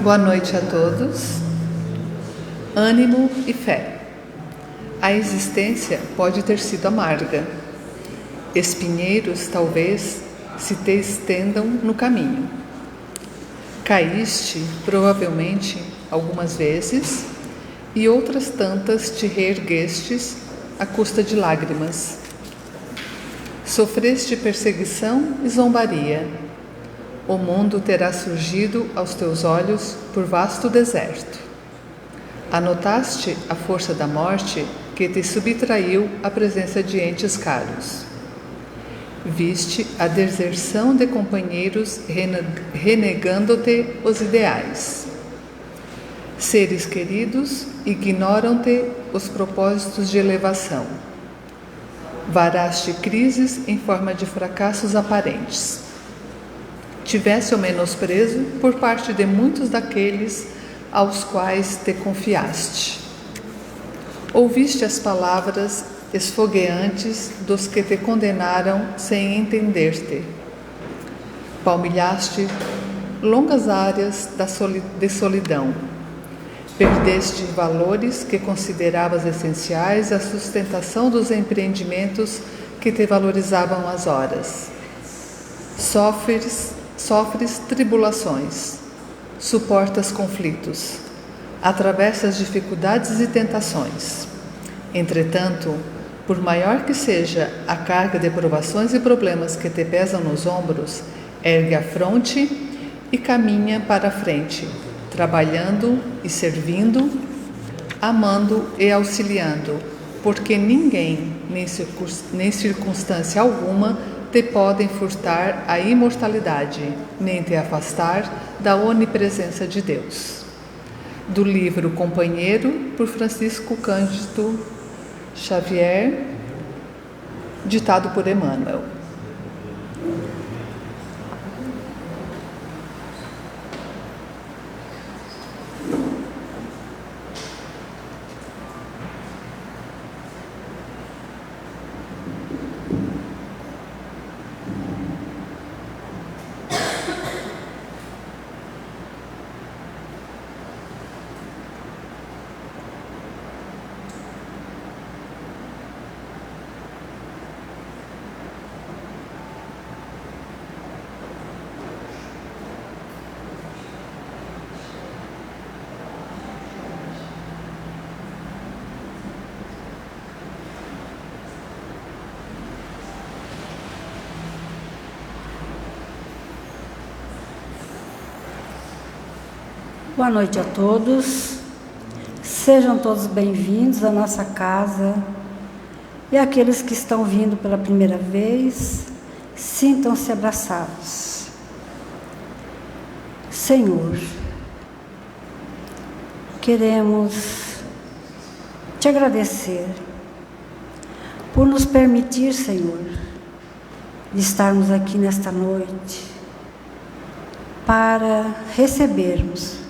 Boa noite a todos. Ânimo e fé. A existência pode ter sido amarga. Espinheiros, talvez, se te estendam no caminho. Caíste, provavelmente, algumas vezes, e outras tantas te reerguestes à custa de lágrimas. Sofreste perseguição e zombaria. O mundo terá surgido aos teus olhos por vasto deserto. Anotaste a força da morte que te subtraiu à presença de entes caros. Viste a deserção de companheiros renegando-te os ideais. Seres queridos ignoram-te os propósitos de elevação. Varaste crises em forma de fracassos aparentes. Tiveste o menosprezo por parte de muitos daqueles aos quais te confiaste. Ouviste as palavras esfogueantes dos que te condenaram sem entender-te. Palmilhaste longas áreas de solidão. Perdeste valores que consideravas essenciais à sustentação dos empreendimentos que te valorizavam as horas. Sofres tribulações, suportas conflitos, atravessas dificuldades e tentações. Entretanto, por maior que seja a carga de provações e problemas que te pesam nos ombros, ergue a fronte e caminha para a frente, trabalhando e servindo, amando e auxiliando, porque ninguém, nem circunstância alguma, te podem furtar a imortalidade, nem te afastar da onipresença de Deus. Do livro Companheiro, por Francisco Cândido Xavier, ditado por Emmanuel. Boa noite a todos, sejam todos bem-vindos à nossa casa e aqueles que estão vindo pela primeira vez, sintam-se abraçados. Senhor, queremos te agradecer por nos permitir, Senhor, de estarmos aqui nesta noite para recebermos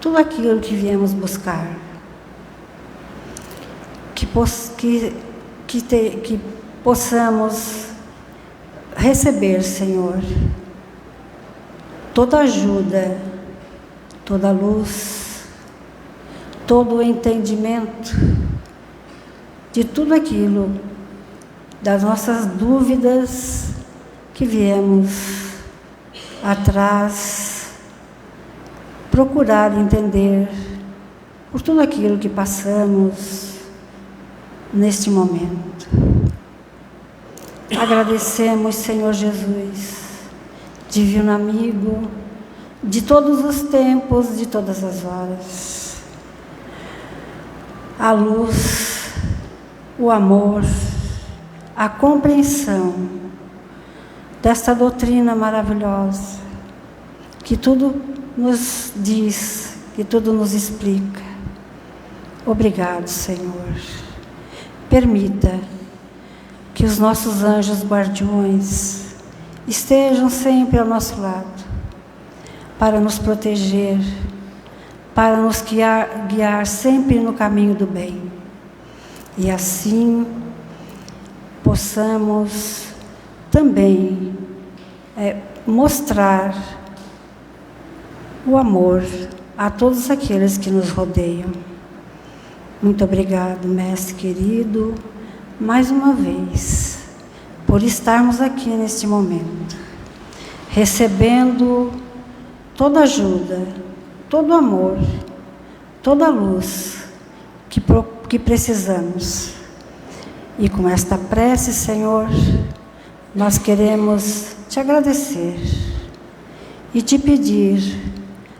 tudo aquilo que viemos buscar, que possamos receber, Senhor, toda ajuda, toda luz, todo o entendimento de tudo aquilo, das nossas dúvidas que viemos atrás, procurar entender por tudo aquilo que passamos neste momento. Agradecemos, Senhor Jesus, divino amigo, de todos os tempos, de todas as horas, a luz, o amor, a compreensão desta doutrina maravilhosa, que tudo nos diz, que tudo nos explica. Obrigado, Senhor. Permita que os nossos anjos guardiões estejam sempre ao nosso lado, para nos proteger, para nos guiar sempre no caminho do bem. E assim possamos também mostrar o amor a todos aqueles que nos rodeiam. Muito obrigado, Mestre querido, mais uma vez, por estarmos aqui neste momento, recebendo toda ajuda, todo amor, toda luz que precisamos. E com esta prece, Senhor, nós queremos te agradecer e te pedir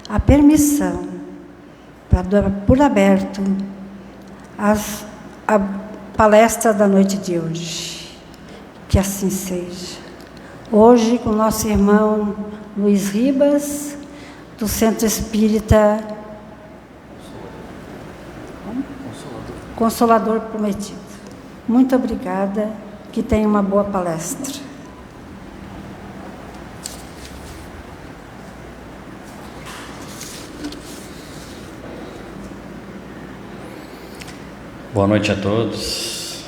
a permissão para dar por aberto a palestra da noite de hoje. Que assim seja. Hoje, com nosso irmão Luiz Ribas, do Centro Espírita Consolador Prometido. Muito obrigada, que tenha uma boa palestra. Boa noite a todos.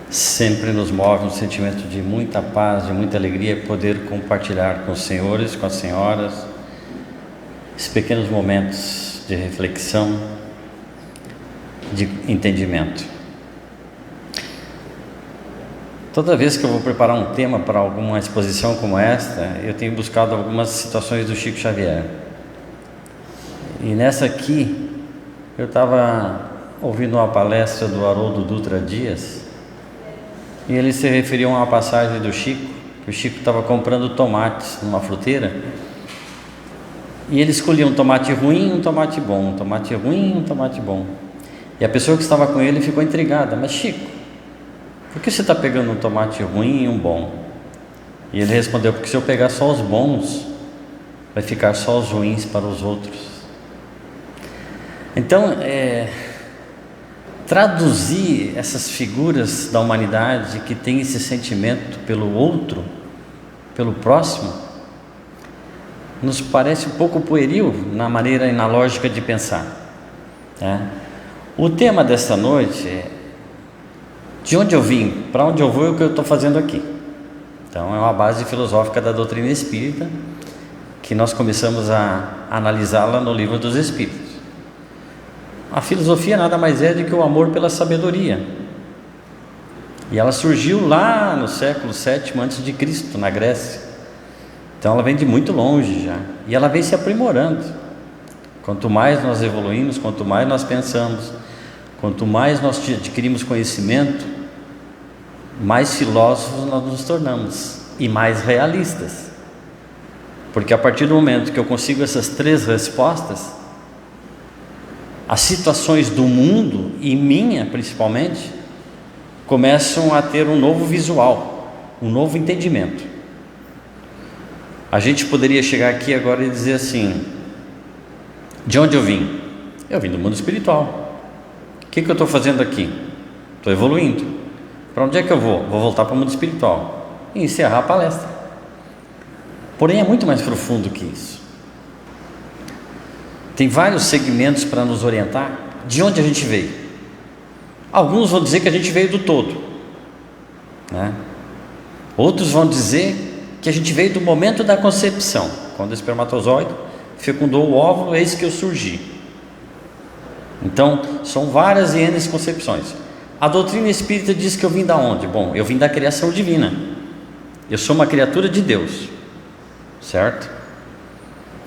Sempre nos move um sentimento de muita paz, de muita alegria poder compartilhar com os senhores, com as senhoras, esses pequenos momentos de reflexão, de entendimento. Toda vez que eu vou preparar um tema para alguma exposição como esta, eu tenho buscado algumas situações do Chico Xavier. E nessa aqui, eu estava ouvindo uma palestra do Haroldo Dutra Dias, e ele se referiu a uma passagem do Chico, que o Chico estava comprando tomates numa fruteira, e ele escolhia um tomate ruim e um tomate bom, um tomate ruim e um tomate bom. E a pessoa que estava com ele ficou intrigada: mas Chico, por que você está pegando um tomate ruim e um bom? E ele respondeu: porque se eu pegar só os bons, vai ficar só os ruins para os outros. Então, traduzir essas figuras da humanidade que tem esse sentimento pelo outro, pelo próximo, nos parece um pouco pueril na maneira e na lógica de pensar, né? O tema desta noite é: de onde eu vim, para onde eu vou e o que eu estou fazendo aqui. Então, é uma base filosófica da doutrina espírita que nós começamos a analisá-la no Livro dos Espíritos. A filosofia nada mais é do que o amor pela sabedoria, e ela surgiu lá no século VII a.C., na Grécia. Então ela vem de muito longe já, e ela vem se aprimorando. Quanto mais nós evoluímos, quanto mais nós pensamos, quanto mais nós adquirimos conhecimento, mais filósofos nós nos tornamos, e mais realistas. Porque a partir do momento que eu consigo essas três respostas, as situações do mundo, e minha principalmente, começam a ter um novo visual, um novo entendimento. A gente poderia chegar aqui agora e dizer assim: de onde eu vim? Eu vim do mundo espiritual. O que eu estou fazendo aqui? Estou evoluindo. Para onde é que eu vou? Vou voltar para o mundo espiritual e encerrar a palestra. Porém, é muito mais profundo que isso. Tem vários segmentos para nos orientar de onde a gente veio. Alguns vão dizer que a gente veio do todo, né? Outros vão dizer que a gente veio do momento da concepção, quando o espermatozoide fecundou o óvulo, eis que eu surgi. Então, são várias e N concepções. A doutrina espírita diz que eu vim da onde? Bom, eu vim da criação divina. Eu sou uma criatura de Deus, certo?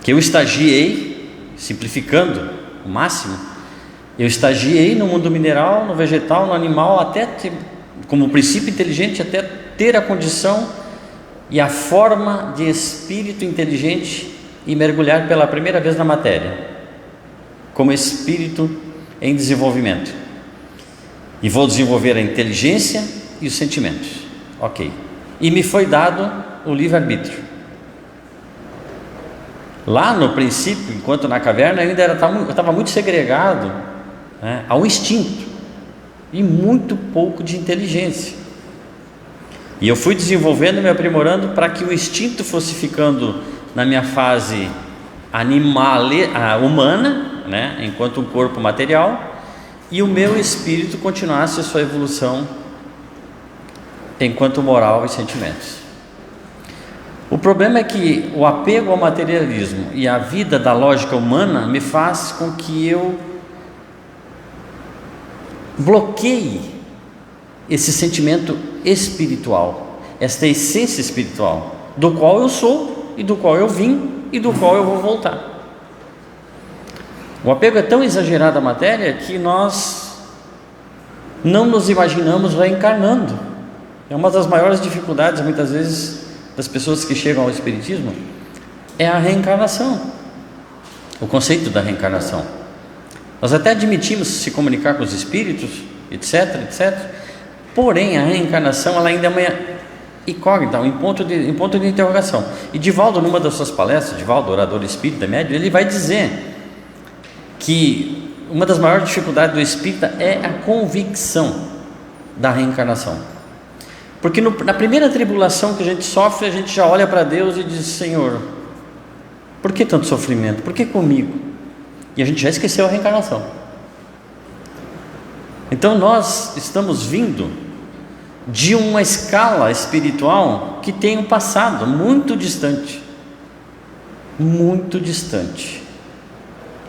Que eu estagiei, simplificando o máximo, eu estagiei no mundo mineral, no vegetal, no animal, até ter, como princípio inteligente, até ter a condição e a forma de espírito inteligente e mergulhar pela primeira vez na matéria, como espírito em desenvolvimento. E vou desenvolver a inteligência e os sentimentos. Ok. E me foi dado o livre-arbítrio. Lá no princípio, enquanto na caverna, eu ainda estava muito segregado, né, ao instinto e muito pouco de inteligência. E eu fui desenvolvendo e me aprimorando para que o instinto fosse ficando na minha fase humana, né, enquanto um corpo material, e o meu espírito continuasse a sua evolução enquanto moral e sentimentos. O problema é que o apego ao materialismo e a vida da lógica humana me faz com que eu bloqueie esse sentimento espiritual, esta essência espiritual, do qual eu sou e do qual eu vim e do qual eu vou voltar. O apego é tão exagerado à matéria que nós não nos imaginamos reencarnando. É uma das maiores dificuldades, muitas vezes, das pessoas que chegam ao Espiritismo, é a reencarnação, o conceito da reencarnação. Nós até admitimos se comunicar com os espíritos, etc, etc, porém a reencarnação ela ainda é uma incógnita, um ponto de interrogação. E Divaldo, numa das suas palestras, Divaldo, orador espírita, médium, ele vai dizer que uma das maiores dificuldades do espírita é a convicção da reencarnação, porque na primeira tribulação que a gente sofre, a gente já olha para Deus e diz: Senhor, por que tanto sofrimento? Por que comigo? E a gente já esqueceu a reencarnação. Então nós estamos vindo de uma escala espiritual que tem um passado muito distante,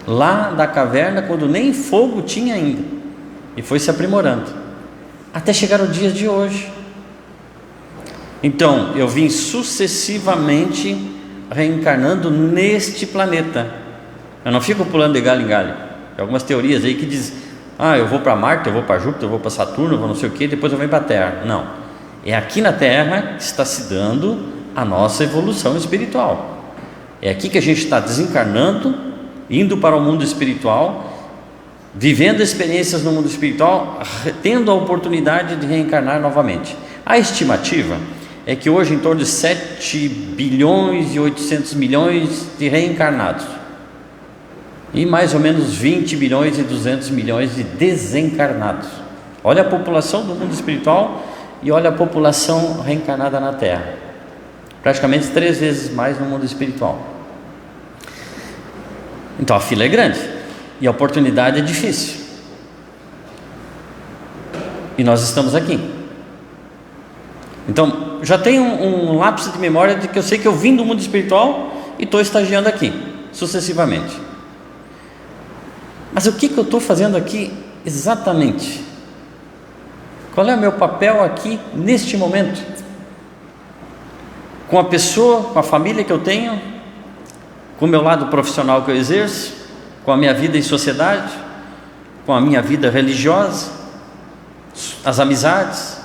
lá da caverna, quando nem fogo tinha ainda, e foi se aprimorando até chegar ao dia de hoje. Então eu vim sucessivamente reencarnando neste planeta. Eu não fico pulando de galho em galho. Tem algumas teorias aí que dizem: eu vou para Marte, eu vou para Júpiter, eu vou para Saturno, eu vou não sei o que, depois eu venho para a Terra. Não, é aqui na Terra que está se dando a nossa evolução espiritual. É aqui que a gente está desencarnando, indo para o mundo espiritual, vivendo experiências no mundo espiritual, tendo a oportunidade de reencarnar novamente. A estimativa é que hoje em torno de 7 bilhões e 800 milhões de reencarnados e mais ou menos 20 bilhões e 200 milhões de desencarnados. Olha a população do mundo espiritual e olha a população reencarnada na Terra, praticamente 3 vezes mais no mundo espiritual. Então a fila é grande e a oportunidade é difícil, e nós estamos aqui. Então já tenho um lapso de memória de que eu sei que eu vim do mundo espiritual e estou estagiando aqui sucessivamente. Mas o que eu estou fazendo aqui exatamente? Qual é o meu papel aqui neste momento? Com a pessoa, com a família que eu tenho, com o meu lado profissional que eu exerço, com a minha vida em sociedade, com a minha vida religiosa, as amizades.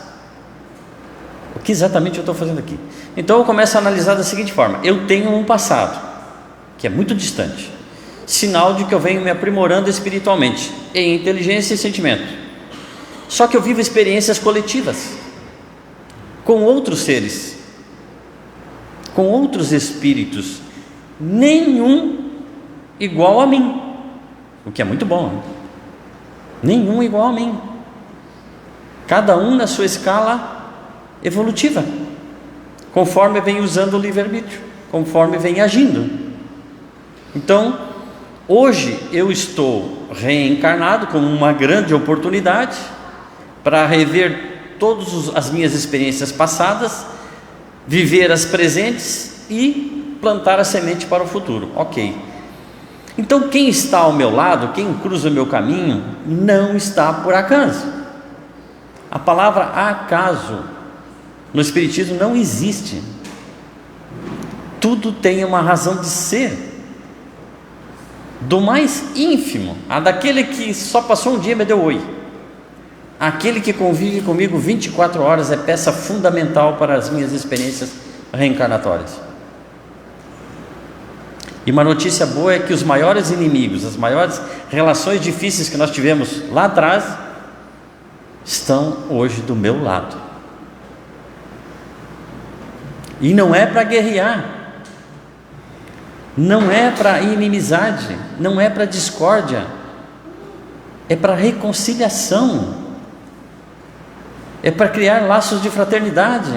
O que exatamente eu estou fazendo aqui? Então eu começo a analisar da seguinte forma: eu tenho um passado que é muito distante, sinal de que eu venho me aprimorando espiritualmente, em inteligência e sentimento. Só que eu vivo experiências coletivas, com outros seres, com outros espíritos, nenhum igual a mim, o que é muito bom, né? Nenhum igual a mim, cada um na sua escala evolutiva, conforme vem usando o livre-arbítrio, conforme vem agindo. Então hoje eu estou reencarnado como uma grande oportunidade para rever todas as minhas experiências passadas, viver as presentes e plantar a semente para o futuro. Ok. Então quem está ao meu lado, quem cruza o meu caminho, não está por acaso. A palavra acaso no Espiritismo não existe. Tudo tem uma razão de ser, do mais ínfimo, a daquele que só passou um dia e me deu oi, aquele que convive comigo 24 horas é peça fundamental para as minhas experiências reencarnatórias. E uma notícia boa é que os maiores inimigos, as maiores relações difíceis que nós tivemos lá atrás, estão hoje do meu lado. E não é para guerrear, não é para inimizade, não é para discórdia, é para reconciliação, é para criar laços de fraternidade.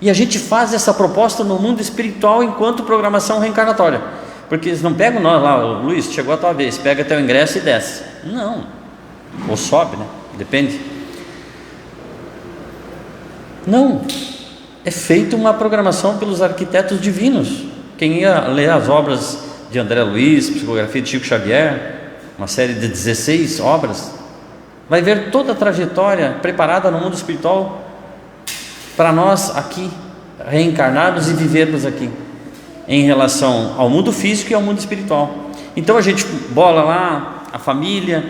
E a gente faz essa proposta no mundo espiritual enquanto programação reencarnatória, porque eles não pegam nós lá: Luiz, chegou a tua vez, pega teu ingresso e desce. Não, ou sobe, né? Depende. Não, é feita uma programação pelos arquitetos divinos. Quem ia ler as obras de André Luiz, Psicografia de Chico Xavier, uma série de 16 obras, vai ver toda a trajetória preparada no mundo espiritual para nós aqui reencarnados e vivermos aqui em relação ao mundo físico e ao mundo espiritual. Então a gente bola lá a família,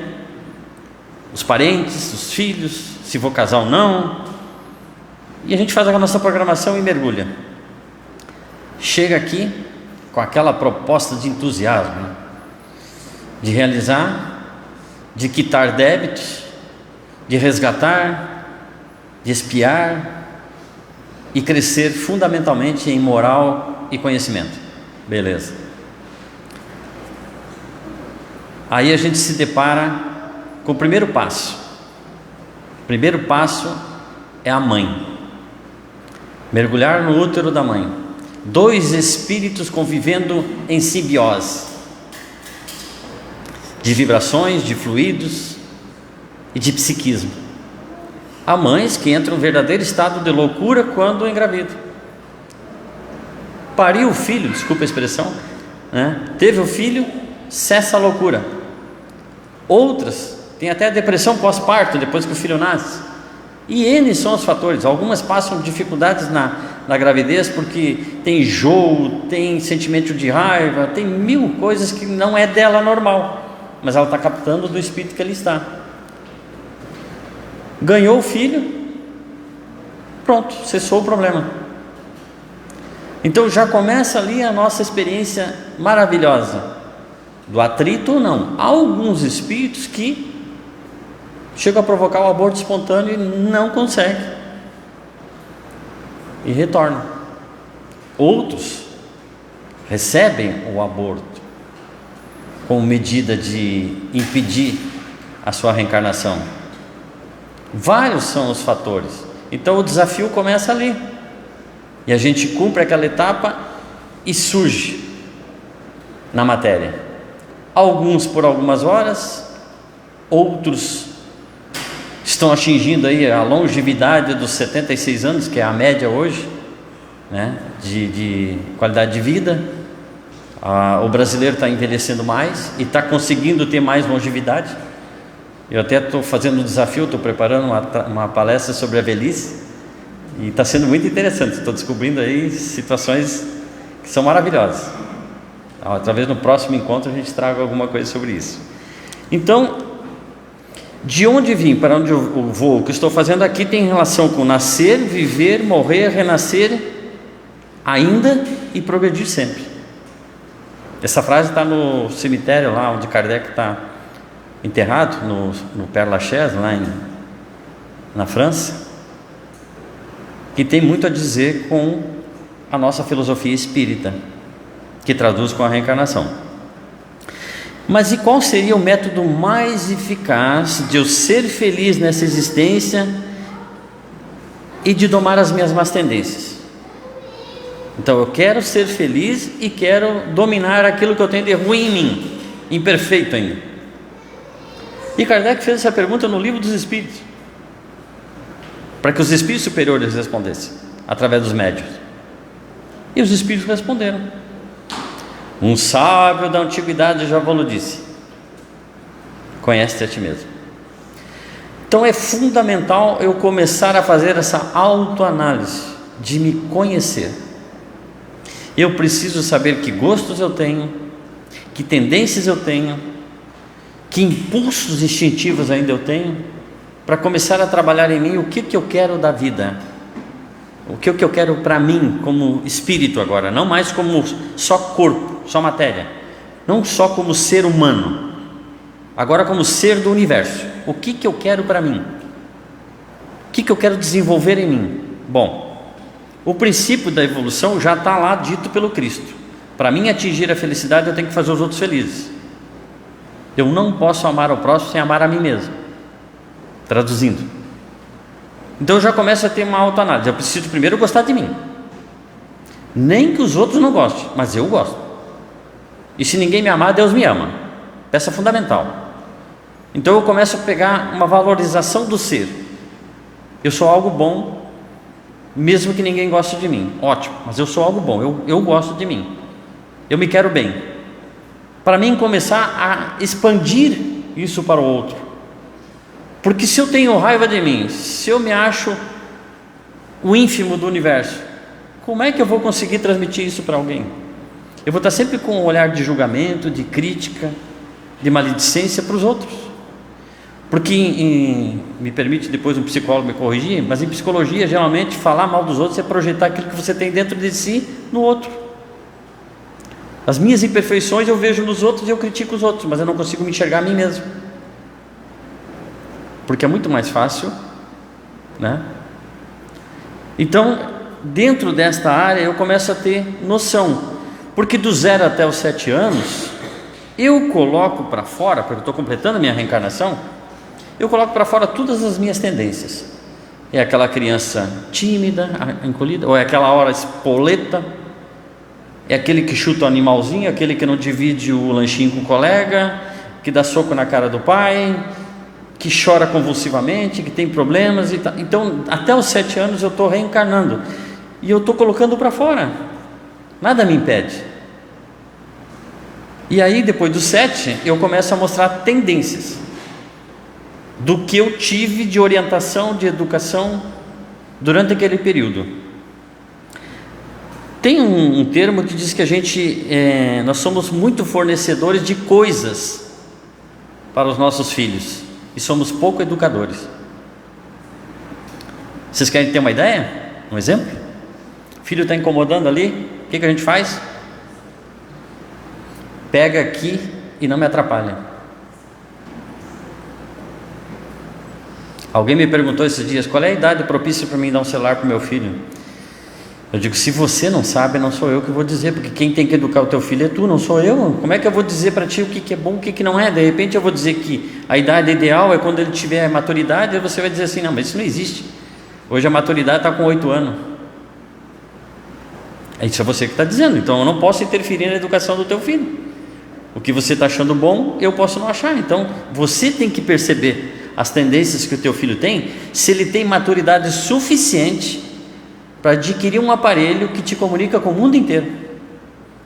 os parentes, os filhos, se vou casar ou não, e a gente faz a nossa programação e mergulha. Chega aqui com aquela proposta de entusiasmo, né? De realizar, de quitar débitos, de resgatar, de expiar e crescer fundamentalmente em moral e conhecimento. Beleza. Aí a gente se depara com o primeiro passo. O primeiro passo é a mãe. Mergulhar no útero da mãe. 2 espíritos convivendo em simbiose, de vibrações, de fluidos e de psiquismo. Há mães que entram em um verdadeiro estado de loucura quando engravidam. Pariu o filho, desculpa a expressão, né? Teve o filho, cessa a loucura. Outras têm até depressão pós-parto depois que o filho nasce. E N são os fatores. Algumas passam dificuldades na gravidez porque tem enjoo, tem sentimento de raiva, tem 1000 coisas que não é dela normal, mas ela está captando do espírito que ali está. Ganhou o filho, pronto, cessou o problema. Então já começa ali a nossa experiência maravilhosa do atrito ou não. Há alguns espíritos que chegam a provocar o aborto espontâneo e não conseguem e retornam. Outros recebem o aborto como medida de impedir a sua reencarnação. Vários são os fatores. Então o desafio começa ali, e a gente cumpre aquela etapa e surge na matéria. Alguns por algumas horas, outros estão atingindo aí a longevidade dos 76 anos, que é a média hoje, né, de qualidade de vida. O brasileiro está envelhecendo mais e está conseguindo ter mais longevidade. Eu até estou fazendo um desafio, estou preparando uma palestra sobre a velhice, e está sendo muito interessante. Estou descobrindo aí situações que são maravilhosas. Talvez no próximo encontro a gente traga alguma coisa sobre isso. Então, de onde vim, para onde eu vou, o que estou fazendo aqui tem relação com nascer, viver, morrer, renascer ainda e progredir sempre. Essa frase está no cemitério lá onde Kardec está enterrado, no Père Lachaise, lá na França, que tem muito a dizer com a nossa filosofia espírita, que traduz com a reencarnação. Mas e qual seria o método mais eficaz de eu ser feliz nessa existência e de domar as minhas más tendências? Então eu quero ser feliz e quero dominar aquilo que eu tenho de ruim em mim, imperfeito ainda. E Kardec fez essa pergunta no Livro dos Espíritos, para que os espíritos superiores respondessem, através dos médiuns. E os espíritos responderam. Um sábio da antiguidade já vos disse: conhece-te a ti mesmo. Então é fundamental eu começar a fazer essa autoanálise, de me conhecer. Eu preciso saber que gostos eu tenho, que tendências eu tenho, que impulsos instintivos ainda eu tenho, para começar a trabalhar em mim o que eu quero da vida, o que eu quero para mim como espírito agora, não mais como só corpo, só matéria, não só como ser humano, agora como ser do universo. O que eu quero para mim? O que eu quero desenvolver em mim? Bom, o princípio da evolução já está lá dito pelo Cristo. Para mim atingir a felicidade eu tenho que fazer os outros felizes. Eu não posso amar o próximo sem amar a mim mesmo. Traduzindo, então eu já começo a ter uma autoanálise. Eu preciso primeiro gostar de mim, nem que os outros não gostem, mas eu gosto. E se ninguém me amar, Deus me ama. Peça fundamental. Então eu começo a pegar uma valorização do ser. Eu sou algo bom, mesmo que ninguém goste de mim. Ótimo, mas eu sou algo bom, eu gosto de mim, eu me quero bem. Para mim começar a expandir isso para o outro. Porque se eu tenho raiva de mim, se eu me acho o ínfimo do universo, como é que eu vou conseguir transmitir isso para alguém? Eu vou estar sempre com um olhar de julgamento, de crítica, de maledicência para os outros. Porque, me permite depois um psicólogo me corrigir, mas em psicologia, geralmente, falar mal dos outros é projetar aquilo que você tem dentro de si no outro. As minhas imperfeições eu vejo nos outros e eu critico os outros, mas eu não consigo me enxergar a mim mesmo. Porque é muito mais fácil, né? Então, dentro desta área, eu começo a ter noção. Porque do 0 até os 7 anos, eu coloco para fora, porque eu estou completando a minha reencarnação, eu coloco para fora todas as minhas tendências. É aquela criança tímida, encolhida, ou é aquela hora espoleta, é aquele que chuta o animalzinho, aquele que não divide o lanchinho com o colega, que dá soco na cara do pai, que chora convulsivamente, que tem problemas e tal. Então, até os 7 anos eu estou reencarnando e eu estou colocando para fora, nada me impede. E aí, depois dos 7, eu começo a mostrar tendências do que eu tive de orientação, de educação durante aquele período. Tem um termo que diz que nós somos muito fornecedores de coisas para os nossos filhos e somos pouco educadores. Vocês querem ter uma ideia? Um exemplo? O filho está incomodando ali, o que a gente faz? Pega aqui e não me atrapalha. Alguém me perguntou esses dias, qual é a idade propícia para mim dar um celular para o meu filho? Eu digo, se você não sabe, não sou eu que vou dizer, porque quem tem que educar o teu filho é tu, não sou eu. Como é que eu vou dizer para ti o que é bom, o que não é? De repente eu vou dizer que a idade ideal é quando ele tiver maturidade, e você vai dizer assim, não, mas isso não existe. Hoje a maturidade está com 8 anos. Isso é você que está dizendo, então eu não posso interferir na educação do teu filho. O que você está achando bom, eu posso não achar. Então você tem que perceber as tendências que o teu filho tem, se ele tem maturidade suficiente para adquirir um aparelho que te comunica com o mundo inteiro.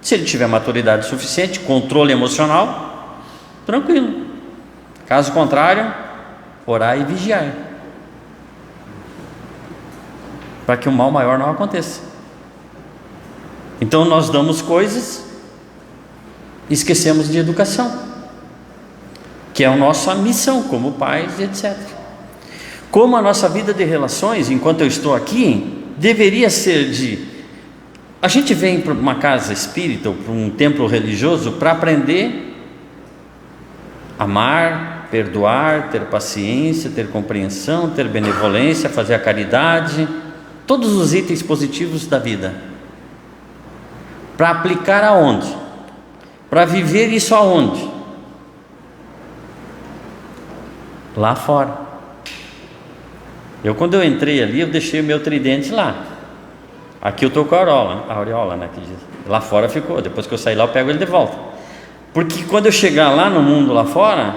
Se ele tiver maturidade suficiente, controle emocional, tranquilo. Caso contrário, orar e vigiar, para que o mal maior não aconteça. Então nós damos coisas e esquecemos de educação, que é a nossa missão como pais, etc. Como a nossa vida de relações, enquanto eu estou aqui, deveria ser a gente vem para uma casa espírita ou para um templo religioso para aprender a amar, perdoar, ter paciência, ter compreensão, ter benevolência, fazer a caridade, todos os itens positivos da vida. Para aplicar aonde? Para viver isso aonde? Lá fora. Quando eu entrei ali, eu deixei o meu tridente lá. Aqui eu estou com a aureola, né, que diz. Lá fora ficou, depois que eu sair lá eu pego ele de volta. Porque quando eu chegar lá no mundo lá fora,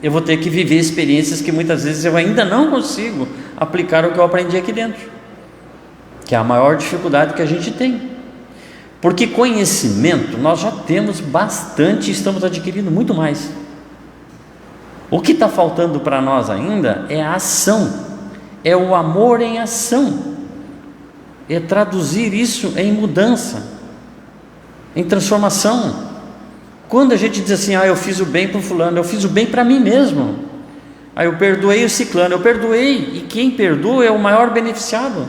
eu vou ter que viver experiências que muitas vezes eu ainda não consigo aplicar o que eu aprendi aqui dentro, que é a maior dificuldade que a gente tem. Porque conhecimento nós já temos bastante e estamos adquirindo muito mais. O que está faltando para nós ainda é a ação, é o amor em ação, é traduzir isso em mudança, em transformação. Quando a gente diz assim, eu fiz o bem para o fulano, eu fiz o bem para mim mesmo, eu perdoei o ciclano, eu perdoei, e quem perdoa é o maior beneficiado,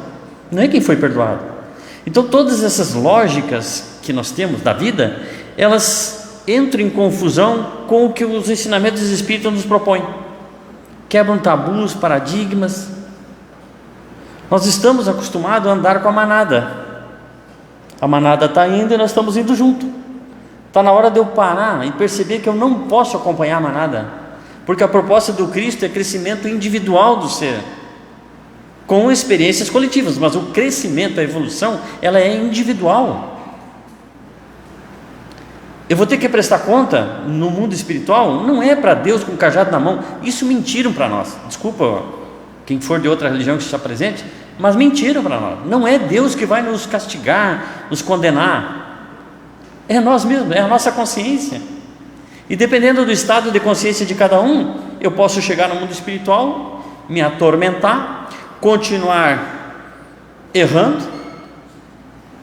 não é quem foi perdoado. Então todas essas lógicas que nós temos da vida, elas entram em confusão com o que os ensinamentos espíritas nos propõem, quebram tabus, paradigmas. Nós estamos acostumados a andar com a manada está indo e nós estamos indo junto. Está na hora de eu parar e perceber que eu não posso acompanhar a manada, porque a proposta do Cristo é crescimento individual do ser, com experiências coletivas, mas o crescimento, a evolução, ela é individual. Eu vou ter que prestar conta no mundo espiritual, não é para Deus com o cajado na mão, isso mentiram para nós. Desculpa quem for de outra religião que está presente, Mas mentiram para nós. Não é Deus que vai nos castigar, nos condenar. É nós mesmos, é a nossa consciência. E dependendo do estado de consciência de cada um, eu posso chegar no mundo espiritual, me atormentar, continuar errando,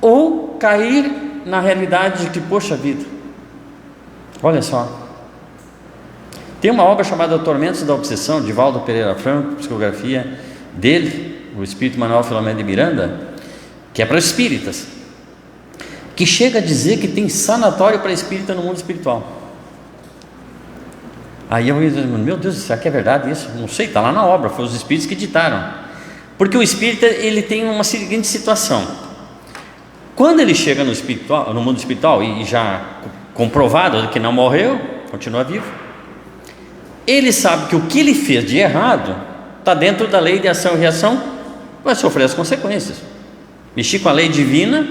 ou cair na realidade de que, poxa vida, olha só, tem uma obra chamada Tormentos da Obsessão, de Valdo Pereira Franco, psicografia dele, o Espírito Manuel Filomeno de Miranda, que é para espíritas, que chega a dizer que tem sanatório para espírita no mundo espiritual. Aí eu digo, meu Deus, será que é verdade isso? Não sei, está lá na obra, foi os espíritos que ditaram. Porque o espírita, ele tem uma seguinte situação: quando ele chega no espiritual, no mundo espiritual, e já comprovado que não morreu, continua vivo, ele sabe que o que ele fez de errado está dentro da lei de ação e reação, vai sofrer as consequências. Mexi com a lei divina,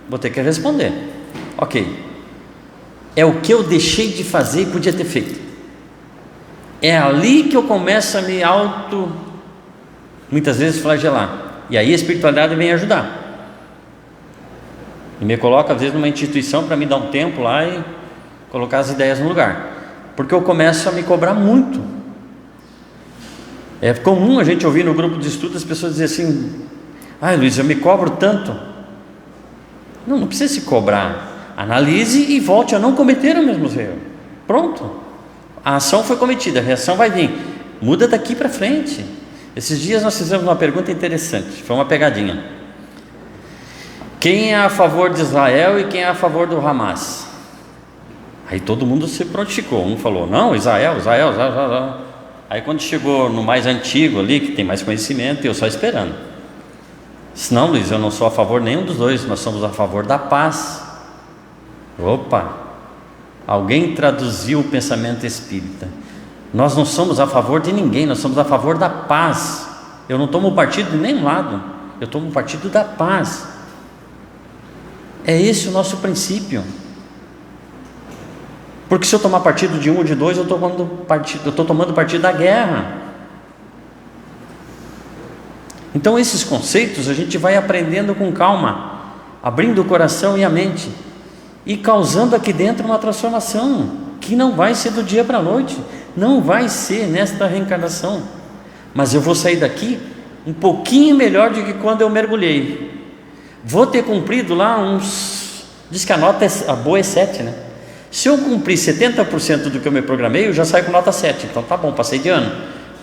vou ter que responder. Ok, é o que eu deixei de fazer e podia ter feito. É ali que eu começo a me muitas vezes flagelar, e aí a espiritualidade vem ajudar, e me coloca às vezes numa instituição para me dar um tempo lá e colocar as ideias no lugar, porque eu começo a me cobrar muito. É comum a gente ouvir no grupo de estudo as pessoas dizerem assim: ai Luiz, eu me cobro tanto. Não precisa se cobrar, analise e volte a não cometer o mesmo erro. Pronto, a ação foi cometida, a reação vai vir, muda daqui para frente. Esses dias nós fizemos uma pergunta interessante, foi uma pegadinha: quem é a favor de Israel e quem é a favor do Hamas? Aí todo mundo se prontificou, um falou, não, Israel. Aí quando chegou no mais antigo ali, que tem mais conhecimento, eu só esperando, disse, não Luiz, eu não sou a favor nenhum dos dois, nós somos a favor da paz. Opa, alguém traduziu o pensamento espírita. Nós não somos a favor de ninguém, nós somos a favor da paz. Eu não tomo partido de nenhum lado, eu tomo partido da paz. É esse o nosso princípio. Porque se eu tomar partido de um ou de dois, eu estou tomando partido da guerra. Então esses conceitos a gente vai aprendendo com calma, abrindo o coração e a mente, e causando aqui dentro uma transformação, que não vai ser do dia para a noite, não vai ser nesta reencarnação, mas eu vou sair daqui um pouquinho melhor do que quando eu mergulhei. Vou ter cumprido lá diz que a boa é 7, né? Se eu cumprir 70% do que eu me programei, eu já saio com nota 7, então tá bom, passei de ano,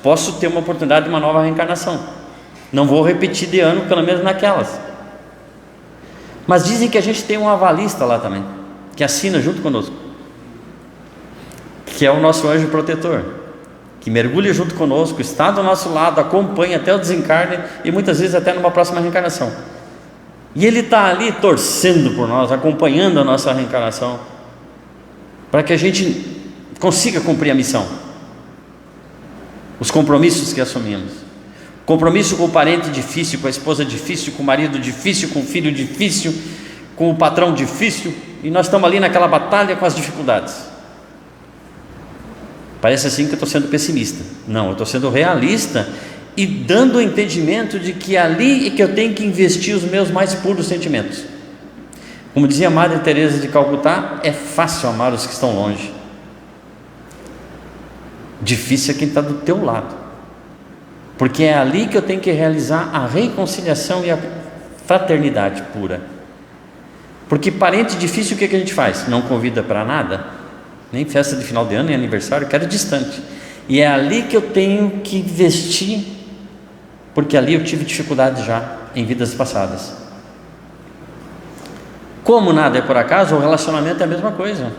posso ter uma oportunidade de uma nova reencarnação, não vou repetir de ano, pelo menos naquelas. Mas dizem que a gente tem um avalista lá também, que assina junto conosco, que é o nosso anjo protetor, que mergulha junto conosco, está do nosso lado, acompanha até o desencarne e muitas vezes até numa próxima reencarnação. E ele está ali torcendo por nós, acompanhando a nossa reencarnação, para que a gente consiga cumprir a missão, os compromissos que assumimos. Compromisso com o parente difícil, com a esposa difícil, com o marido difícil, com o filho difícil, com o patrão difícil, e nós estamos ali naquela batalha com as dificuldades. Parece assim que eu estou sendo pessimista. Não, eu estou sendo realista e dando o entendimento de que ali é que eu tenho que investir os meus mais puros sentimentos. Como dizia a Madre Teresa de Calcutá, é fácil amar os que estão longe, difícil é quem está do teu lado, porque é ali que eu tenho que realizar a reconciliação e a fraternidade pura. Porque parente difícil, o que a gente faz? Não convida para nada, nem festa de final de ano, nem aniversário, quero distante. E é ali que eu tenho que investir, porque ali eu tive dificuldade já em vidas passadas. Como nada é por acaso, o relacionamento é a mesma coisa.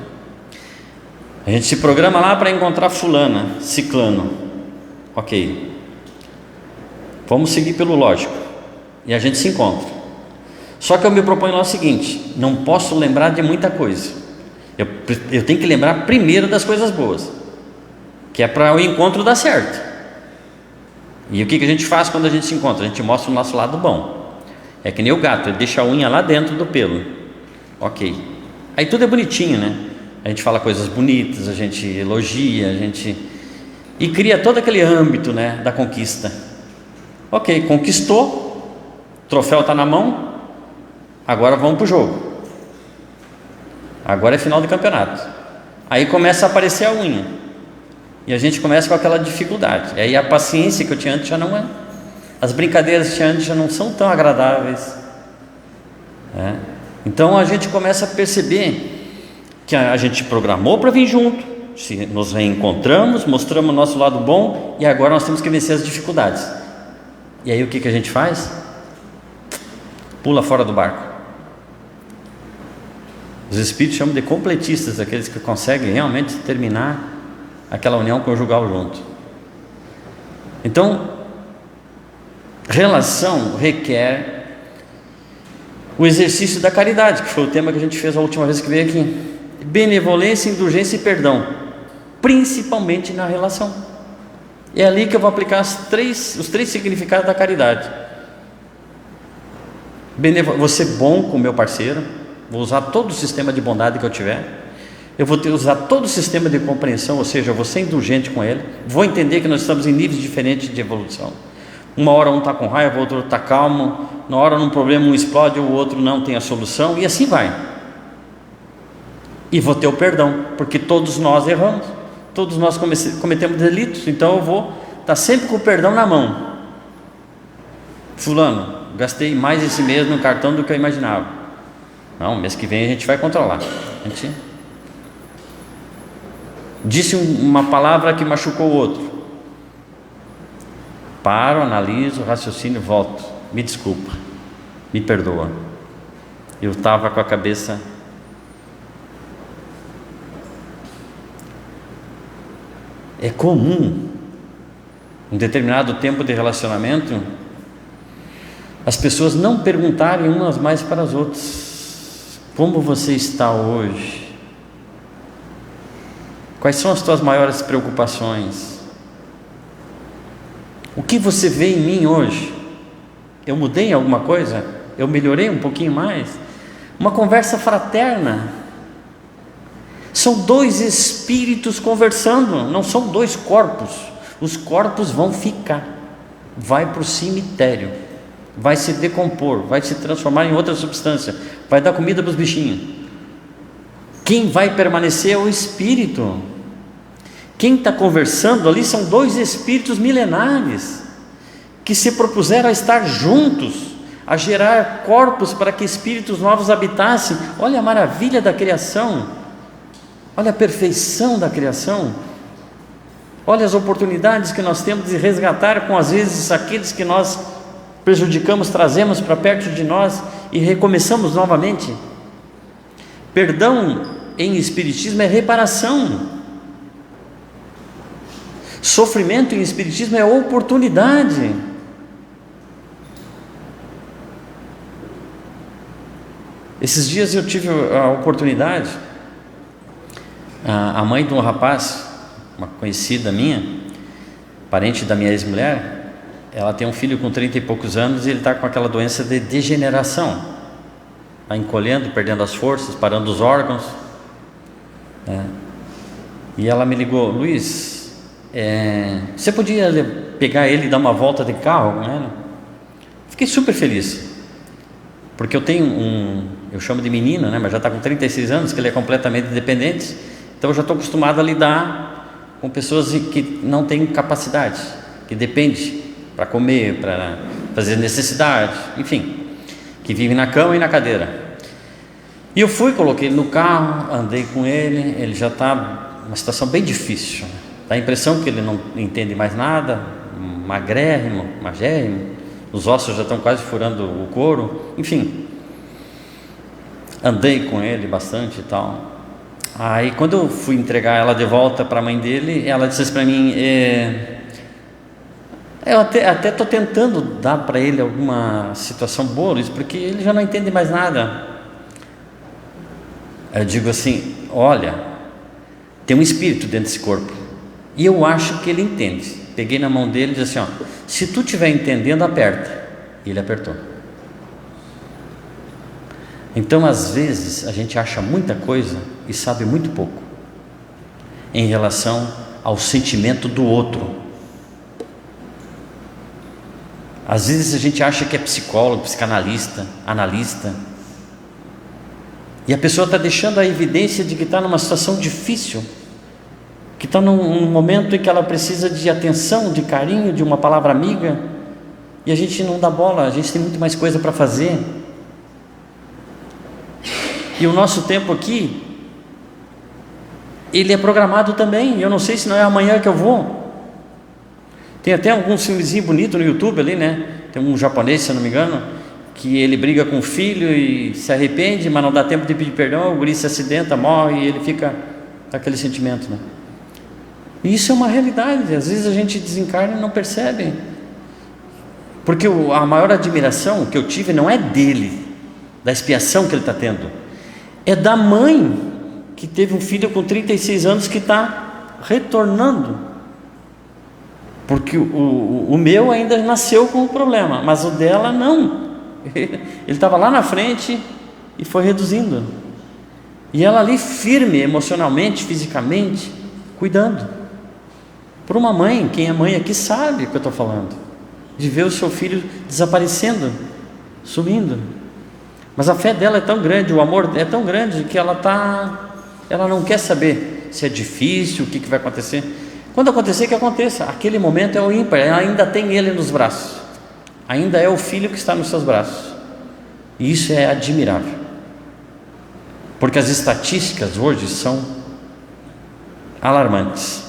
A gente se programa lá para encontrar fulana, ciclano, ok, vamos seguir pelo lógico, e a gente se encontra. Só que eu me proponho lá o seguinte: não posso lembrar de muita coisa, eu tenho que lembrar primeiro das coisas boas, que é para o encontro dar certo. E o que a gente faz quando a gente se encontra? A gente mostra o nosso lado bom. É que nem o gato, ele deixa a unha lá dentro do pelo, ok, aí tudo é bonitinho, né? A gente fala coisas bonitas, a gente elogia, e cria todo aquele âmbito, né, da conquista. Ok, conquistou, O troféu está na mão, agora vamos para o jogo. Agora é final de campeonato. Aí começa a aparecer a unha. E a gente começa com aquela dificuldade. Aí a paciência que eu tinha antes já não é. As brincadeiras que tinha antes já não são tão agradáveis. Então a gente começa a perceber que a gente programou para vir junto, nos reencontramos, mostramos o nosso lado bom, e agora nós temos que vencer as dificuldades. E aí o que a gente faz? Pula fora do barco. Os espíritos chamam de completistas, aqueles que conseguem realmente terminar aquela união conjugal junto. Então, relação requer o exercício da caridade, que foi o tema que a gente fez a última vez que veio aqui. Benevolência, indulgência e perdão, principalmente na relação. É ali que eu vou aplicar os três significados da caridade. Vou ser bom com o meu parceiro, vou usar todo o sistema de bondade que eu tiver. Eu vou usar todo o sistema de compreensão, ou seja, eu vou ser indulgente com ele, vou entender que nós estamos em níveis diferentes de evolução. Uma hora um está com raiva, o outro está calmo, na hora um problema um explode, o outro não tem a solução, e assim vai. E vou ter o perdão, porque todos nós erramos, todos nós cometemos delitos, então eu vou estar sempre com o perdão na mão. Fulano, gastei mais esse mês no cartão do que eu imaginava. Não, mês que vem a gente vai controlar. A gente disse uma palavra que machucou o outro. Paro, analiso, raciocínio, volto. Me desculpa, me perdoa. Eu estava com a cabeça. É comum, um determinado tempo de relacionamento, as pessoas não perguntarem umas mais para as outras: como você está hoje? Quais são as tuas maiores preocupações? O que você vê em mim hoje? Eu mudei em alguma coisa? Eu melhorei um pouquinho mais? Uma conversa fraterna. São dois espíritos conversando, não são dois corpos. Os corpos vão ficar, vai para o cemitério, vai se decompor, vai se transformar em outra substância, vai dar comida para os bichinhos. Quem vai permanecer é o espírito. Quem está conversando ali são dois espíritos milenares que se propuseram a estar juntos, a gerar corpos para que espíritos novos habitassem. Olha a maravilha da criação, olha a perfeição da criação, olha as oportunidades que nós temos de resgatar com, às vezes, aqueles que nós prejudicamos, trazemos para perto de nós e recomeçamos novamente. Perdão em espiritismo é reparação. Sofrimento em espiritismo é oportunidade. Esses dias eu tive a oportunidade, a mãe de um rapaz, uma conhecida minha, parente da minha ex-mulher, ela tem um filho com 30 e poucos anos e ele está com aquela doença de degeneração, está encolhendo, perdendo as forças, parando os órgãos, E ela me ligou: Luiz, você podia pegar ele e dar uma volta de carro com ela? Fiquei super feliz, porque eu tenho eu chamo de menino, mas já está com 36 anos, que ele é completamente dependente, então eu já estou acostumado a lidar com pessoas que não têm capacidade, que dependem para comer, para fazer necessidade, enfim, que vivem na cama e na cadeira. E eu fui, coloquei ele no carro, andei com ele, ele já está numa situação bem difícil, dá a impressão que ele não entende mais nada, magérrimo, os ossos já estão quase furando o couro, enfim. Andei com ele bastante e tal. Aí quando eu fui entregar ela de volta para a mãe dele, ela disse para mim: eu até estou tentando dar para ele alguma situação boa, porque ele já não entende mais nada. Eu digo assim: olha, tem um espírito dentro desse corpo, e eu acho que ele entende. Peguei na mão dele e disse assim: se tu estiver entendendo, aperta. E ele apertou. Então, às vezes, a gente acha muita coisa e sabe muito pouco em relação ao sentimento do outro. Às vezes a gente acha que é psicólogo, psicanalista, analista, e a pessoa está deixando a evidência de que está numa situação difícil, que está num momento em que ela precisa de atenção, de carinho, de uma palavra amiga, e a gente não dá bola, a gente tem muito mais coisa para fazer. E o nosso tempo aqui, ele é programado também. Eu não sei se não é amanhã que eu vou. Tem até alguns filmezinhos bonitos no YouTube ali, né? Tem um japonês, se eu não me engano, que ele briga com o filho e se arrepende, mas não dá tempo de pedir perdão, o guri se acidenta, morre e ele fica com aquele sentimento, né? E isso é uma realidade. Às vezes a gente desencarna e não percebe, porque a maior admiração que eu tive não é dele, da expiação que ele está tendo, é da mãe que teve um filho com 36 anos que está retornando, porque o meu ainda nasceu com o problema, mas o dela não. Ele estava lá na frente e foi reduzindo, e ela ali firme emocionalmente, fisicamente, cuidando. Por uma mãe, quem é mãe aqui sabe o que eu estou falando, de ver o seu filho desaparecendo, sumindo. Mas a fé dela é tão grande, o amor é tão grande, que ela não quer saber se é difícil, o que vai acontecer. Quando acontecer, que aconteça. Aquele momento é o ímpar, ela ainda tem ele nos braços, ainda é o filho que está nos seus braços, e isso é admirável, porque as estatísticas hoje são alarmantes.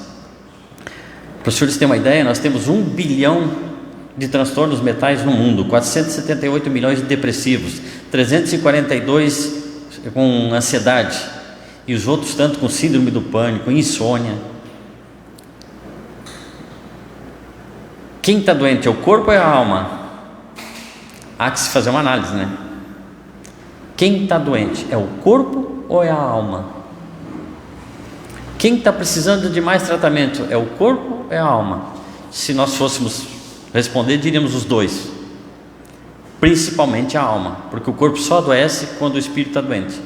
Para os senhores terem uma ideia, nós temos 1 bilhão de transtornos mentais no mundo, 478 milhões de depressivos, 342 com ansiedade, e os outros tanto com síndrome do pânico, insônia. Quem está doente é o corpo ou é a alma? Há que se fazer uma análise, né? Quem está doente é o corpo ou é a alma? Quem está precisando de mais tratamento é o corpo ou é a alma? Se nós fôssemos responder, diríamos os dois, principalmente a alma, porque o corpo só adoece quando o espírito está doente,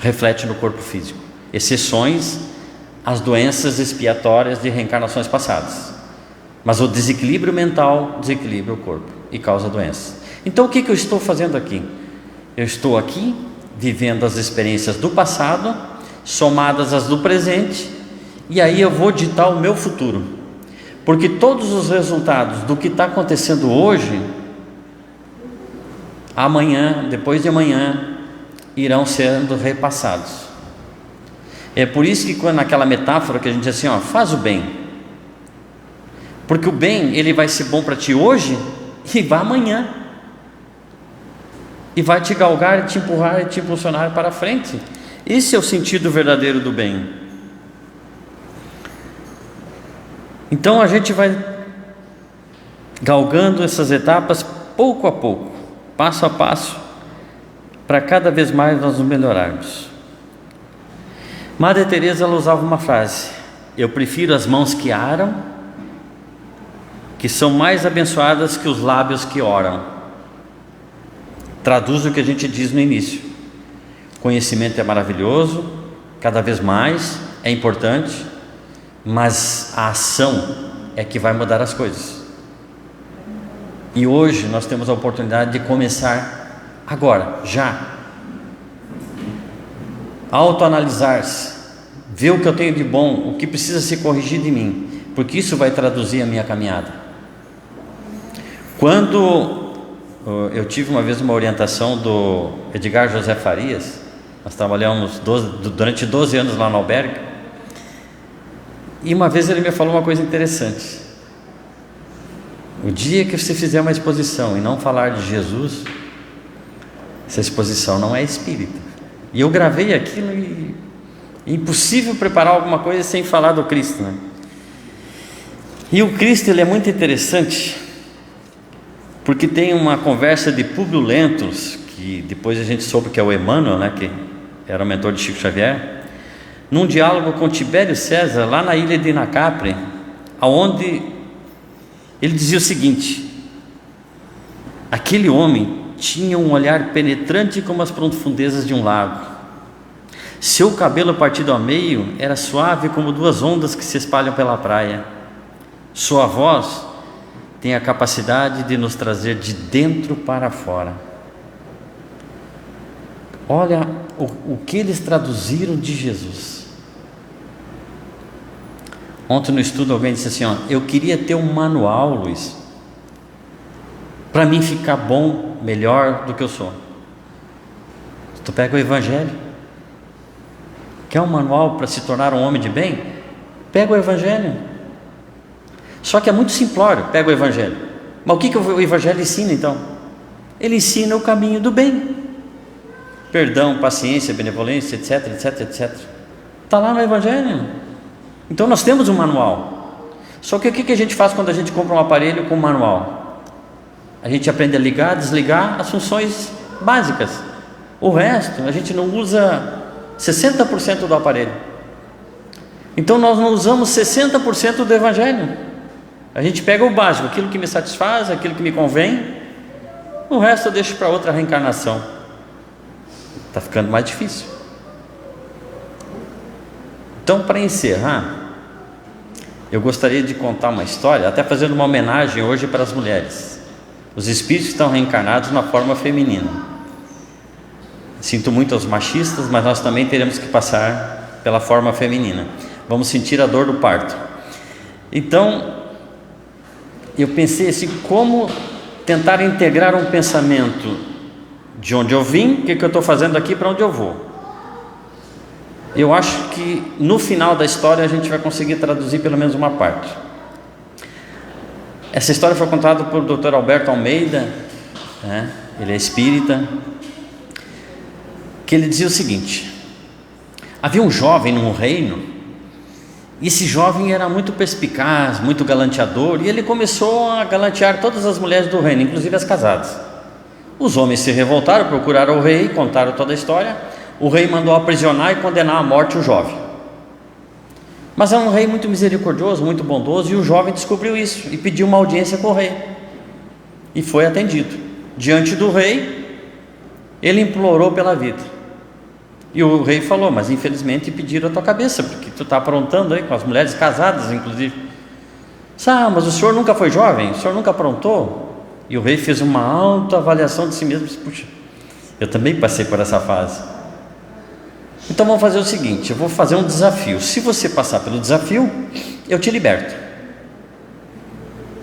reflete no corpo físico, exceções as doenças expiatórias de reencarnações passadas, mas o desequilíbrio mental desequilibra o corpo e causa doença. Então o que eu estou fazendo aqui? Eu estou aqui vivendo as experiências do passado, somadas às do presente, e aí eu vou ditar o meu futuro, porque todos os resultados do que está acontecendo hoje, amanhã, depois de amanhã, irão sendo repassados. É por isso que quando naquela metáfora que a gente diz assim, faz o bem, porque o bem ele vai ser bom para ti hoje e vai amanhã, e vai te galgar, te empurrar e te impulsionar para frente. Esse é o sentido verdadeiro do bem. Então a gente vai galgando essas etapas pouco a pouco, passo a passo, para cada vez mais nós nos melhorarmos. Madre Teresa, ela usava uma frase: eu prefiro as mãos que aram, que são mais abençoadas que os lábios que oram. Traduz o que a gente diz no início: conhecimento é maravilhoso, cada vez mais é importante, mas a ação é que vai mudar as coisas. E hoje nós temos a oportunidade de começar agora, já, autoanalisar-se, ver o que eu tenho de bom, o que precisa ser corrigido em mim, porque isso vai traduzir a minha caminhada. Quando eu tive uma vez uma orientação do Edgar José Farias, nós trabalhamos durante 12 anos lá no albergue, e uma vez ele me falou uma coisa interessante: o dia que você fizer uma exposição e não falar de Jesus, essa exposição não é espírita. E eu gravei aquilo, e é impossível preparar alguma coisa sem falar do Cristo, né? E o Cristo, ele é muito interessante, porque tem uma conversa de Públio Lentulus, que depois a gente soube que é o Emmanuel, né, que era o mentor de Chico Xavier, num diálogo com Tibério César, lá na ilha de Inacapre, aonde ele dizia o seguinte: aquele homem tinha um olhar penetrante como as profundezas de um lago, seu cabelo partido ao meio era suave como duas ondas que se espalham pela praia, sua voz tem a capacidade de nos trazer de dentro para fora. Olha o que eles traduziram de Jesus. Ontem no estudo alguém disse assim, eu queria ter um manual, Luiz, para mim ficar bom, melhor do que eu sou. Tu pega o Evangelho, quer um manual para se tornar um homem de bem? Pega o Evangelho. Só que é muito simplório, pega o Evangelho. Mas o que o Evangelho ensina então? Ele ensina o caminho do bem. Perdão, paciência, benevolência, etc, etc, etc. Está lá no Evangelho. Então nós temos um manual. Só que o que a gente faz quando a gente compra um aparelho com um manual? A gente aprende a ligar, desligar as funções básicas. O resto, a gente não usa 60% do aparelho. Então nós não usamos 60% do Evangelho. A gente pega o básico, aquilo que me satisfaz, aquilo que me convém. O resto eu deixo para outra reencarnação. Está ficando mais difícil. Então, para encerrar, eu gostaria de contar uma história, até fazendo uma homenagem hoje para as mulheres. Os espíritos estão reencarnados na forma feminina. Sinto muito aos machistas, mas nós também teremos que passar pela forma feminina. Vamos sentir a dor do parto. Então, eu pensei assim, como tentar integrar um pensamento de onde eu vim, o que eu estou fazendo aqui, para onde eu vou. Eu acho que no final da história a gente vai conseguir traduzir pelo menos uma parte. Essa história foi contada por Dr. Alberto Almeida, né? Ele é espírita, que ele dizia o seguinte: havia um jovem num reino, e esse jovem era muito perspicaz, muito galanteador, e ele começou a galantear todas as mulheres do reino, inclusive as casadas. Os homens se revoltaram, procuraram o rei, contaram toda a história. O rei mandou aprisionar e condenar à morte o jovem. Mas era um rei muito misericordioso, muito bondoso, e o jovem descobriu isso e pediu uma audiência com o rei, e foi atendido. Diante do rei, ele implorou pela vida, e o rei falou: mas infelizmente pediram a tua cabeça, porque tu está aprontando aí com as mulheres casadas, inclusive. Mas o senhor nunca foi jovem? O senhor nunca aprontou? E o rei fez uma autoavaliação de si mesmo e disse: puxa, eu também passei por essa fase. Então vamos fazer o seguinte, eu vou fazer um desafio. Se você passar pelo desafio, eu te liberto.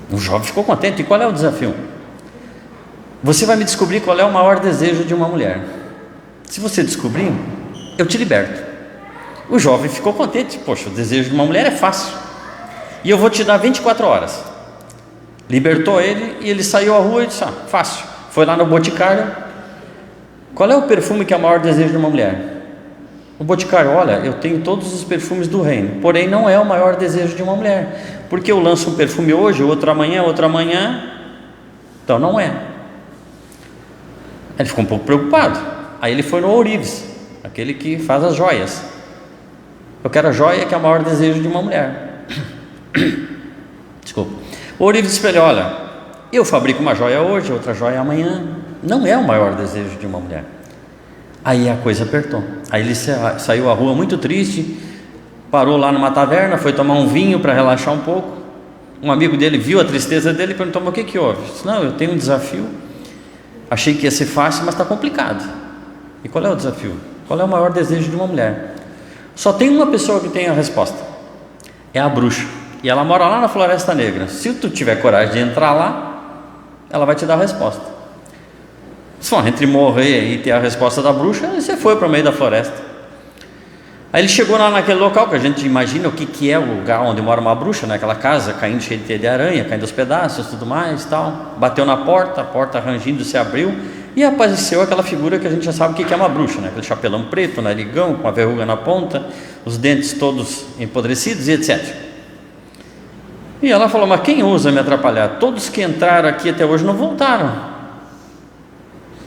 O jovem ficou contente. E qual é o desafio? Você vai me descobrir qual é o maior desejo de uma mulher. Se você descobrir, eu te liberto. O jovem ficou contente. Poxa, o desejo de uma mulher é fácil, e eu vou te dar 24 horas. Libertou ele, e ele saiu à rua e disse: fácil. Foi lá no boticário. Qual é o perfume que é o maior desejo de uma mulher? O boticário: olha, eu tenho todos os perfumes do reino, porém não é o maior desejo de uma mulher, porque eu lanço um perfume hoje, outro amanhã, então não é. Ele ficou um pouco preocupado. Aí ele foi no ourives, aquele que faz as joias. Eu quero a joia que é o maior desejo de uma mulher. Desculpa. O ourives disse para ele: olha, eu fabrico uma joia hoje, outra joia amanhã, não é o maior desejo de uma mulher. Aí a coisa apertou. Aí ele saiu à rua muito triste, parou lá numa taverna, foi tomar um vinho para relaxar um pouco. Um amigo dele viu a tristeza dele e perguntou: mas o que houve? Ele disse: não, eu tenho um desafio, achei que ia ser fácil, mas está complicado. E qual é o desafio? Qual é o maior desejo de uma mulher? Só tem uma pessoa que tem a resposta, é a bruxa, e ela mora lá na Floresta Negra. Se tu tiver coragem de entrar lá, ela vai te dar a resposta. Só entre morrer e ter a resposta da bruxa, você foi para o meio da floresta. Aí ele chegou lá naquele local que a gente imagina o que é o lugar onde mora uma bruxa, né? Aquela casa caindo, cheia de teia de aranha, caindo aos pedaços, tudo mais, tal. Bateu na porta, a porta rangindo se abriu, e apareceu aquela figura que a gente já sabe o que é uma bruxa, né? Aquele chapelão preto, narigão, com a verruga na ponta, os dentes todos empodrecidos e etc. E ela falou: mas quem ousa me atrapalhar? Todos que entraram aqui até hoje não voltaram.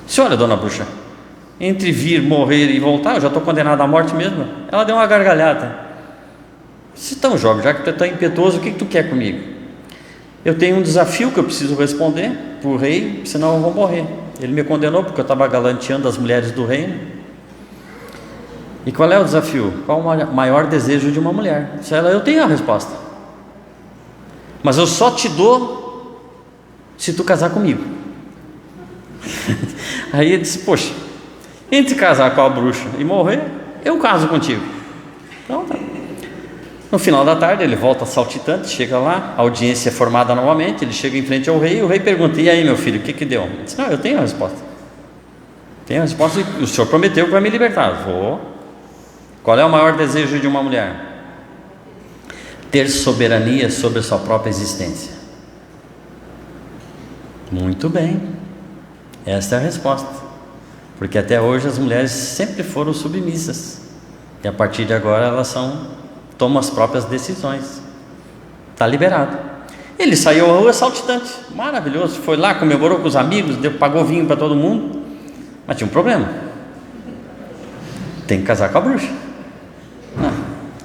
Disse: olha, dona bruxa, entre vir, morrer e voltar, eu já estou condenado à morte mesmo. Ela deu uma gargalhada. Se tão jovem, já que tu é tão impetuoso, o que tu quer comigo? Eu tenho um desafio que eu preciso responder para o rei, senão eu vou morrer. Ele me condenou porque eu estava galanteando as mulheres do reino. E qual é o desafio? Qual o maior desejo de uma mulher? Se ela: eu tenho a resposta, mas eu só te dou se tu casar comigo. Aí ele disse: poxa, entre casar com a bruxa e morrer, eu caso contigo. Então tá. No final da tarde ele volta saltitante, chega lá, a audiência é formada novamente, ele chega em frente ao rei, e o rei pergunta: e aí, meu filho, o que deu? Ele disse: não, eu tenho a resposta. Tenho a resposta, e o senhor prometeu que vai me libertar. Vou. Qual é o maior desejo de uma mulher? Ter soberania sobre a sua própria existência. Muito bem, esta é a resposta, porque até hoje as mulheres sempre foram submissas, e a partir de agora elas tomam as próprias decisões. Está liberado. Ele saiu à rua saltitante, maravilhoso, foi lá, comemorou com os amigos, pagou vinho para todo mundo, mas tinha um problema: tem que casar com a bruxa. Não,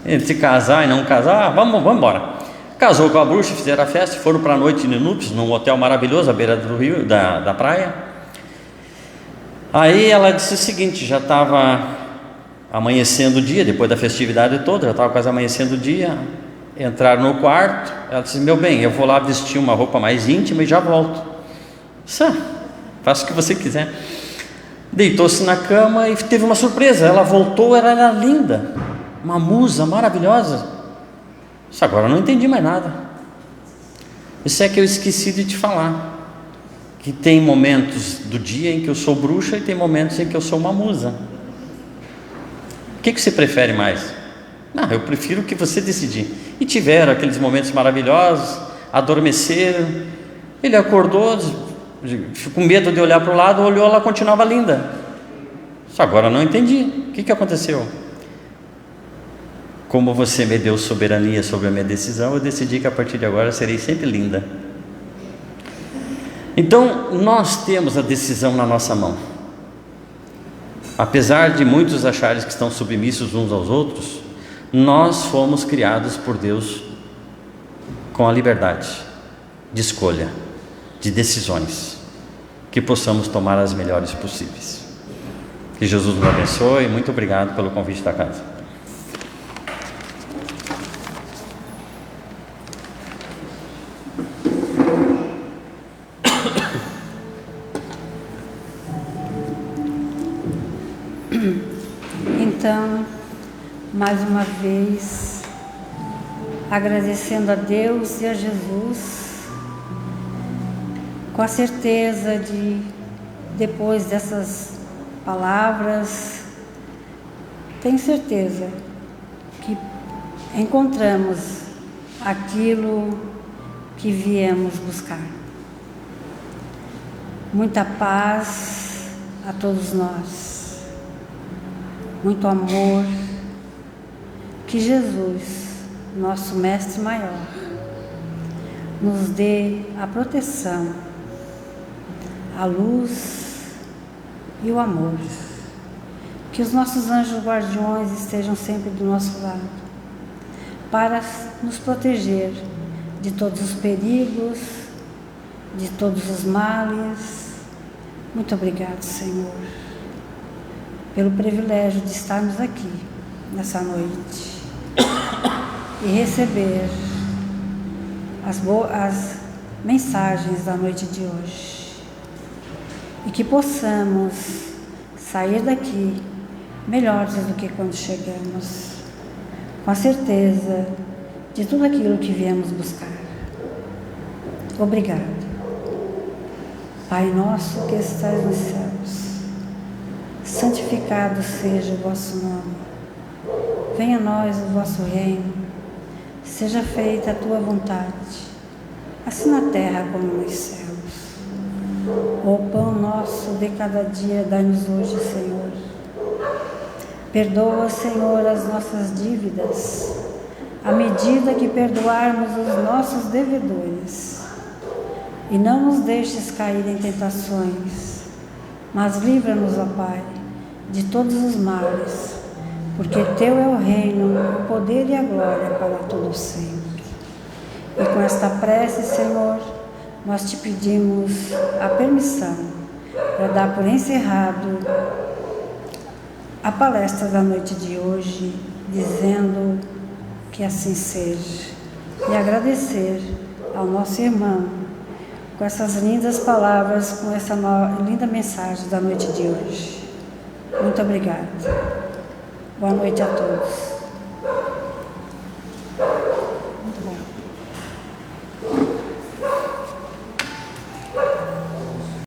entre casar e não casar, vamos embora. Casou com a bruxa, fizeram a festa, foram para a noite de núpcias, num hotel maravilhoso à beira do rio, da praia. Aí ela disse o seguinte: já estava amanhecendo o dia, depois da festividade toda, já estava quase amanhecendo o dia. Entraram no quarto, ela disse: meu bem, eu vou lá vestir uma roupa mais íntima e já volto. Faça o que você quiser. Deitou-se na cama e teve uma surpresa. Ela voltou, ela era linda, uma musa maravilhosa. Agora eu não entendi mais nada. Isso é que eu esqueci de te falar, que tem momentos do dia em que eu sou bruxa e tem momentos em que eu sou uma musa. O que você prefere mais? Não, eu prefiro o que você decidir. E tiveram aqueles momentos maravilhosos, adormeceram. Ele acordou, com medo de olhar para o lado, olhou, ela continuava linda. Agora eu não entendi. O que aconteceu? Como você me deu soberania sobre a minha decisão, eu decidi que a partir de agora serei sempre linda. Então, nós temos a decisão na nossa mão. Apesar de muitos acharem que estão submissos uns aos outros, nós fomos criados por Deus com a liberdade de escolha, de decisões, que possamos tomar as melhores possíveis. Que Jesus nos abençoe. Muito obrigado pelo convite da casa. Então, mais uma vez, agradecendo a Deus e a Jesus, com a certeza de, depois dessas palavras, tenho certeza que encontramos aquilo que viemos buscar. Muita paz a todos nós. Muito amor, que Jesus, nosso Mestre Maior, nos dê a proteção, a luz e o amor. Que os nossos anjos guardiões estejam sempre do nosso lado, para nos proteger de todos os perigos, de todos os males. Muito obrigado, Senhor, pelo privilégio de estarmos aqui nessa noite e receber as mensagens da noite de hoje, e que possamos sair daqui melhores do que quando chegamos, com a certeza de tudo aquilo que viemos buscar. Obrigado. Pai nosso que estás nos céus, santificado seja o vosso nome. Venha a nós o vosso reino. Seja feita a tua vontade, assim na terra como nos céus. O pão nosso de cada dia dai-nos hoje, Senhor. Perdoa, Senhor, as nossas dívidas, à medida que perdoarmos os nossos devedores. E não nos deixes cair em tentações, mas livra-nos, ó Pai, de todos os males, porque Teu é o reino, o poder e a glória para todo sempre. E com esta prece, Senhor, nós Te pedimos a permissão para dar por encerrado a palestra da noite de hoje, dizendo que assim seja, e agradecer ao nosso irmão com essas lindas palavras, com essa linda mensagem da noite de hoje. Muito obrigada. Boa noite a todos.